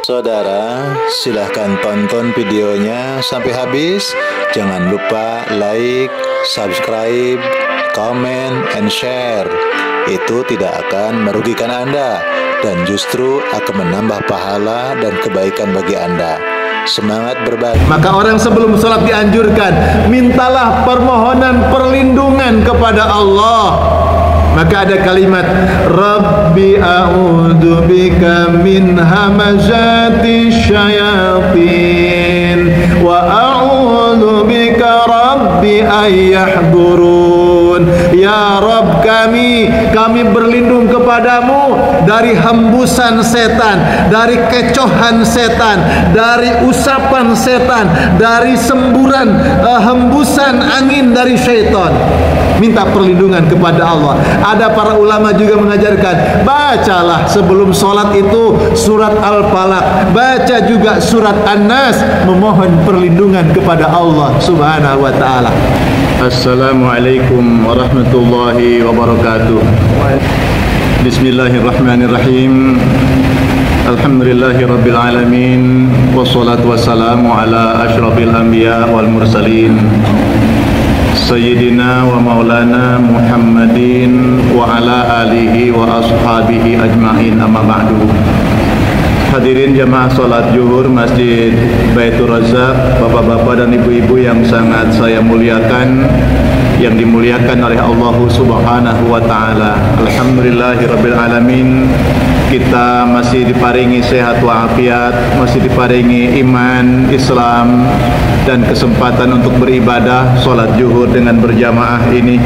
Saudara, silahkan tonton videonya sampai habis. Jangan lupa like, subscribe, comment, and share. Itu tidak akan merugikan Anda dan justru akan menambah pahala dan kebaikan bagi Anda. Semangat berbagi. Maka orang sebelum sholat dianjurkan, mintalah permohonan perlindungan kepada Allah. Maka ada kalimat, Rabbi a'udzu bika min hamazati syayatin wa a'udzu bika Rabbi ayyahdurun. Ya Rabb kami berlindung kepadamu dari hembusan setan, dari kecohan setan, dari usapan setan, dari semburan hembusan angin dari syaitan. Minta perlindungan kepada Allah. Ada para ulama juga mengajarkan, bacalah sebelum sholat itu surat Al-Falaq, baca juga surat An-Nas, memohon perlindungan kepada Allah Subhanahu wa ta'ala. Assalamualaikum warahmatullahi wabarakatuh. Bismillahirrahmanirrahim. Alhamdulillahi rabbil alamin. Wassalatu wassalamu ala ashrafil anbiya wal mursalin Sayyidina wa maulana Muhammadin wa ala alihi wa ashabihi ajma'in, amma ba'du. Hadirin jamaah salat zuhur Masjid Baitur Razzaq, bapak-bapak dan ibu-ibu yang sangat saya muliakan, yang dimuliakan oleh Allah Subhanahu wa ta'ala. Alhamdulillahirabbil alamin. Kita masih diparingi sehat walafiat, masih diparingi iman, Islam, dan kesempatan untuk beribadah salat zuhur dengan berjamaah ini.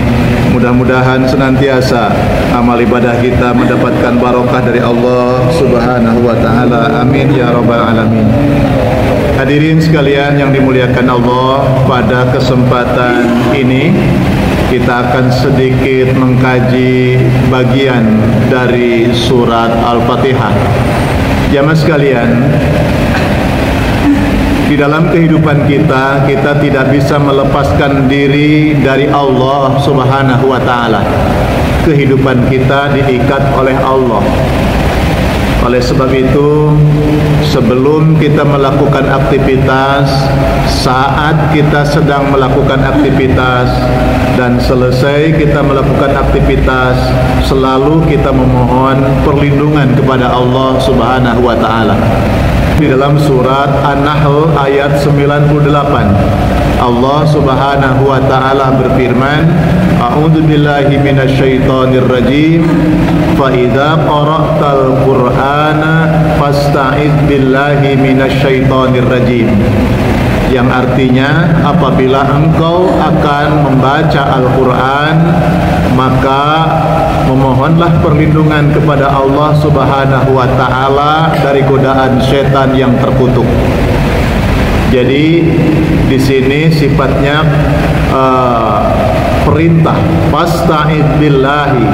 Mudah-mudahan senantiasa amal ibadah kita mendapatkan barokah dari Allah Subhanahu wa ta'ala. Amin ya rabbal alamin. Hadirin sekalian yang dimuliakan Allah, pada kesempatan ini kita akan sedikit mengkaji bagian dari surat Al-Fatihah. Jamaah sekalian, di dalam kehidupan kita tidak bisa melepaskan diri dari Allah Subhanahu wa ta'ala. Kehidupan kita diikat oleh Allah. Oleh sebab itu, sebelum kita melakukan aktivitas, saat kita sedang melakukan aktivitas, dan selesai kita melakukan aktivitas, selalu kita memohon perlindungan kepada Allah Subhanahu wa ta'ala. Di dalam surat An-Nahl ayat 98, Allah Subhanahu wa ta'ala berfirman, A'udzu billahi minasyaitonir rajim, fa idza qara'tal qur'ana fasta'id billahi minasyaitonir rajim. Yang artinya, apabila engkau akan membaca Al-Quran, maka memohonlah perlindungan kepada Allah Subhanahu wa ta'ala dari godaan setan yang terkutuk. Jadi di sini sifatnya perintah, fasta'id billahi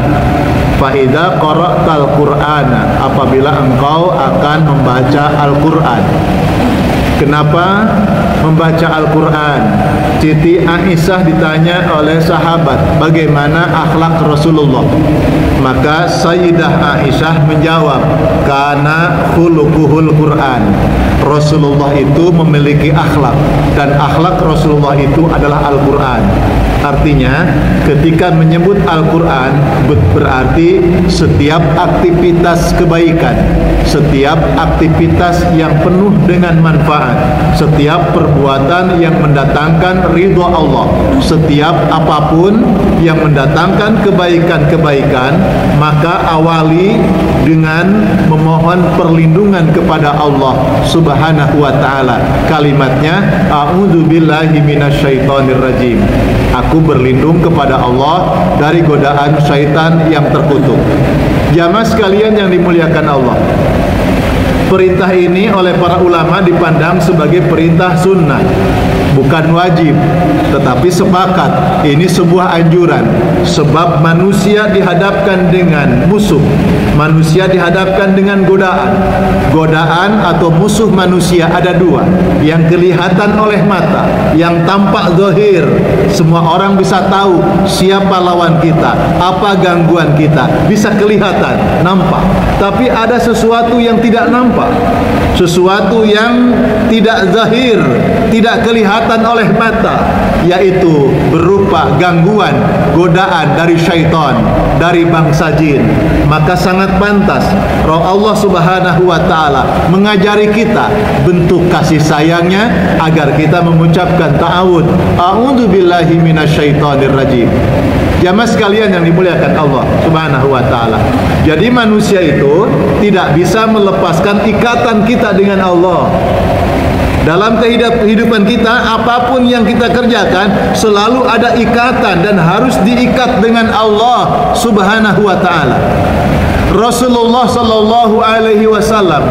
fa idza qara'tal qur'ana, apabila engkau akan membaca Al-Qur'an. Kenapa membaca Al-Quran? Siti Aisyah ditanya oleh sahabat, bagaimana akhlak Rasulullah? Maka Sayyidah Aisyah menjawab, kana khuluquhul Quran. Rasulullah itu memiliki akhlak, dan akhlak Rasulullah itu adalah Al-Quran. Artinya, ketika menyebut Al-Quran, berarti setiap aktivitas kebaikan, setiap aktivitas yang penuh dengan manfaat, setiap perbuatan yang mendatangkan ridha Allah, setiap apapun yang mendatangkan kebaikan-kebaikan, maka awali dengan memohon perlindungan kepada Allah Subhanahu wa ta'ala. Kalimatnya, a'udzu billahi minasyaitonir rajim. Aku berlindung kepada Allah dari godaan syaitan yang terkutuk. Jamaah sekalian yang dimuliakan Allah, perintah ini oleh para ulama dipandang sebagai perintah sunnah, bukan wajib, tetapi sepakat ini sebuah anjuran. Sebab manusia dihadapkan dengan musuh, manusia dihadapkan dengan godaan. Godaan atau musuh manusia ada dua, yang kelihatan oleh mata, yang tampak zahir. Semua orang bisa tahu siapa lawan kita, apa gangguan kita, bisa kelihatan, nampak. Tapi ada sesuatu yang tidak nampak, sesuatu yang tidak zahir, tidak kelihatan oleh mata, yaitu berupa gangguan, godaan dari syaitan, dari bangsa jin. Maka sangat pantas Allah Subhanahu wa ta'ala mengajari kita bentuk kasih sayangnya agar kita mengucapkan ta'awud, a'udzu billahi minasyaitonir rajim. Jamaah sekalian yang dimuliakan Allah Subhanahu wa ta'ala, jadi manusia itu tidak bisa melepaskan ikatan kita dengan Allah. Dalam kehidupan kita, apapun yang kita kerjakan selalu ada ikatan dan harus diikat dengan Allah Subhanahu wa ta'ala. Rasulullah sallallahu alaihi wasallam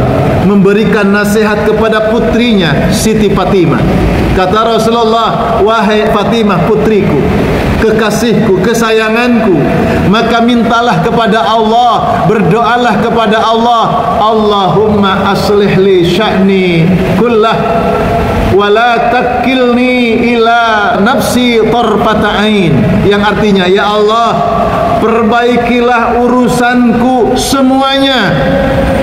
memberikan nasihat kepada putrinya Siti Fatimah. Kata Rasulullah, wahai Fatimah putriku, kekasihku, kesayanganku, maka mintalah kepada Allah, berdoalah kepada Allah, Allahumma aslih li sya'ni kullah wa la takilni ila nafsi tarfata ain, yang artinya, ya Allah, perbaikilah urusanku semuanya.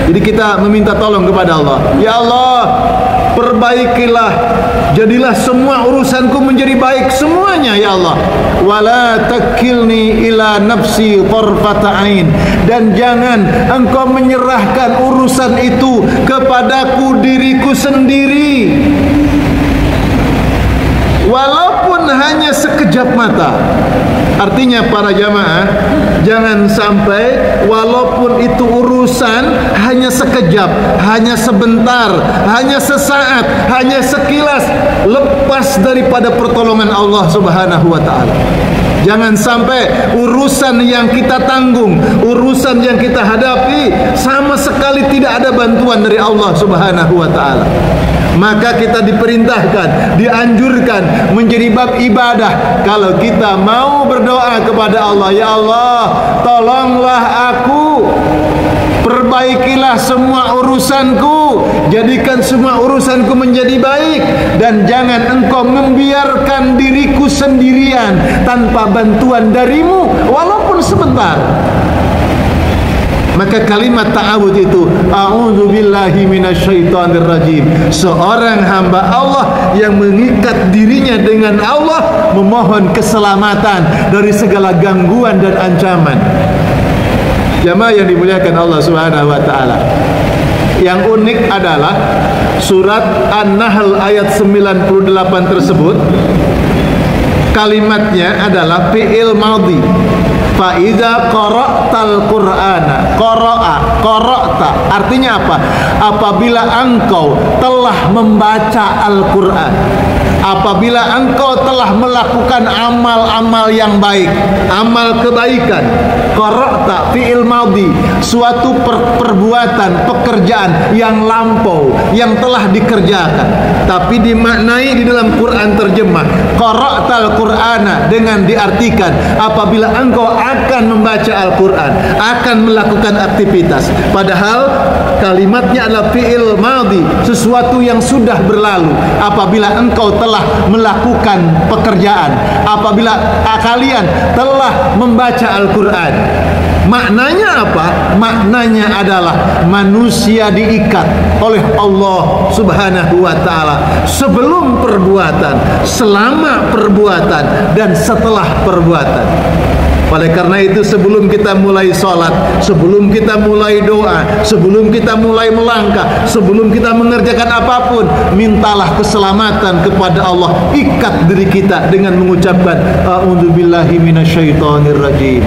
Jadi kita meminta tolong kepada Allah, ya Allah, perbaikilah, jadilah semua urusanku menjadi baik semuanya, ya Allah. Wala takilni ila nafsi tarfata ain, dan jangan engkau menyerahkan urusan itu kepadaku diriku sendiri, walaupun hanya sekejap mata. Artinya para jamaah, jangan sampai walaupun itu urusan hanya sekejap, hanya sebentar, hanya sesaat, hanya sekilas, lepas daripada pertolongan Allah Subhanahu wa ta'ala. Jangan sampai urusan yang kita tanggung, urusan yang kita hadapi, sama sekali tidak ada bantuan dari Allah Subhanahu wa ta'ala. Maka kita diperintahkan, dianjurkan menjadi bab ibadah. Kalau kita mau berdoa kepada Allah, ya Allah, tolonglah aku, perbaikilah semua urusanku, jadikan semua urusanku menjadi baik, dan jangan engkau membiarkan diriku sendirian tanpa bantuan darimu walaupun sebentar. Maka kalimat ta'awud itu, a'udzu billahi minasyaitonir rajim. Seorang hamba Allah yang mengikat dirinya dengan Allah, memohon keselamatan dari segala gangguan dan ancaman. Jamaah yang dimuliakan Allah Subhanahu wa ta'ala, yang unik adalah surat An-Nahl ayat 98 tersebut, kalimatnya adalah fi'il madhi. Fa idza qara'tal Qur'ana, qara'ta artinya apa? Apabila engkau telah membaca Al-Qur'an, apabila engkau telah melakukan amal-amal yang baik, amal kebaikan. Qara'ta fi'il madhi, suatu perbuatan, pekerjaan yang lampau, yang telah dikerjakan, tapi dimaknai di dalam Quran terjemah qara'tal Qur'ana dengan diartikan apabila engkau akan membaca Al-Quran, akan melakukan aktivitas. Padahal kalimatnya adalah fi'il madhi, sesuatu yang sudah berlalu. Apabila engkau telah melakukan pekerjaan, apabila kalian telah membaca Al-Quran. Maknanya apa? Maknanya adalah manusia diikat oleh Allah Subhanahu wa ta'ala sebelum perbuatan, selama perbuatan, dan setelah perbuatan. Oleh karena itu, sebelum kita mulai sholat, sebelum kita mulai doa, sebelum kita mulai melangkah, sebelum kita mengerjakan apapun, mintalah keselamatan kepada Allah. Ikat diri kita dengan mengucapkan a'udzu billahi minasyaitonir rajim.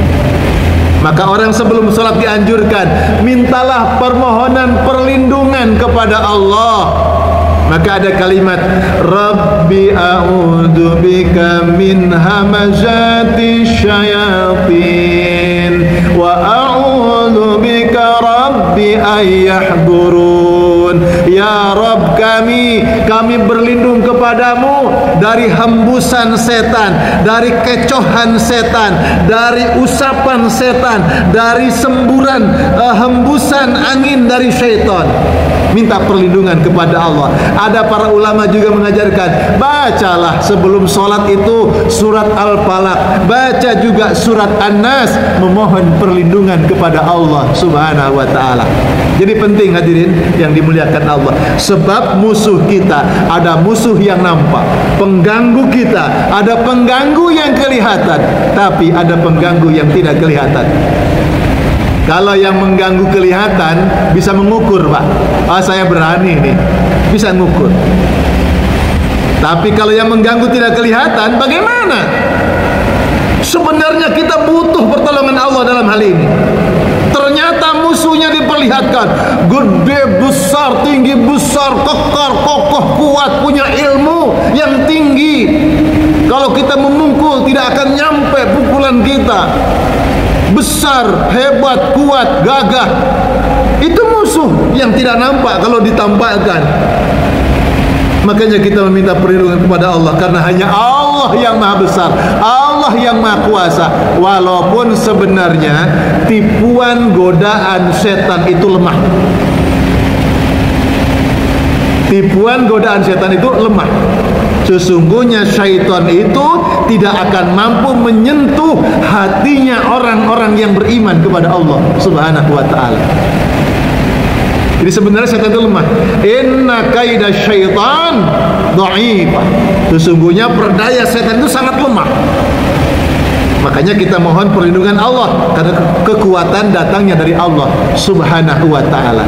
Maka orang sebelum sholat dianjurkan, mintalah permohonan perlindungan kepada Allah. Maka ada kalimat Rabbi a'udzu bika min hamazati syayatin wa a'udzu bika Rabbi ay yahdurun. Ya Rabb, kami kami berlindung kepadamu dari hembusan setan, dari kecohan setan, dari usapan setan, dari semburan hembusan angin dari syaitan. Minta perlindungan kepada Allah. Ada para ulama juga mengajarkan, bacalah sebelum sholat itu surat Al-Falaq, baca juga surat An-Nas, memohon perlindungan kepada Allah Subhanahu wa ta'ala. Jadi penting hadirin yang dimuliakan Allah, sebab musuh kita ada musuh yang nampak, pengganggu kita ada pengganggu yang kelihatan, tapi ada pengganggu yang tidak kelihatan. Kalau yang mengganggu kelihatan bisa mengukur, Pak. Oh, saya berani nih, bisa mengukur. Tapi kalau yang mengganggu tidak kelihatan, bagaimana? Sebenarnya kita butuh pertolongan Allah dalam hal ini. Ternyata musuhnya diperlihatkan, gede, besar, tinggi, besar, kekar, kokoh, kuat, punya ilmu yang tinggi. Kalau kita memukul tidak akan nyampe pukulan kita. Besar, hebat, kuat, gagah. Itu musuh yang tidak nampak kalau ditampakkan. Makanya kita meminta perlindungan kepada Allah, karena hanya Allah yang maha besar, Allah yang maha kuasa. Walaupun sebenarnya tipuan godaan setan itu lemah. Tipuan godaan setan itu lemah. Sesungguhnya syaitan itu tidak akan mampu menyentuh hatinya orang-orang yang beriman kepada Allah Subhanahu wa ta'ala. Jadi sebenarnya setan itu lemah. Inna kaida syaitan dha'ifah. Sesungguhnya perdaya setan itu sangat lemah. Makanya kita mohon perlindungan Allah, karena kekuatan datangnya dari Allah Subhanahu wa ta'ala.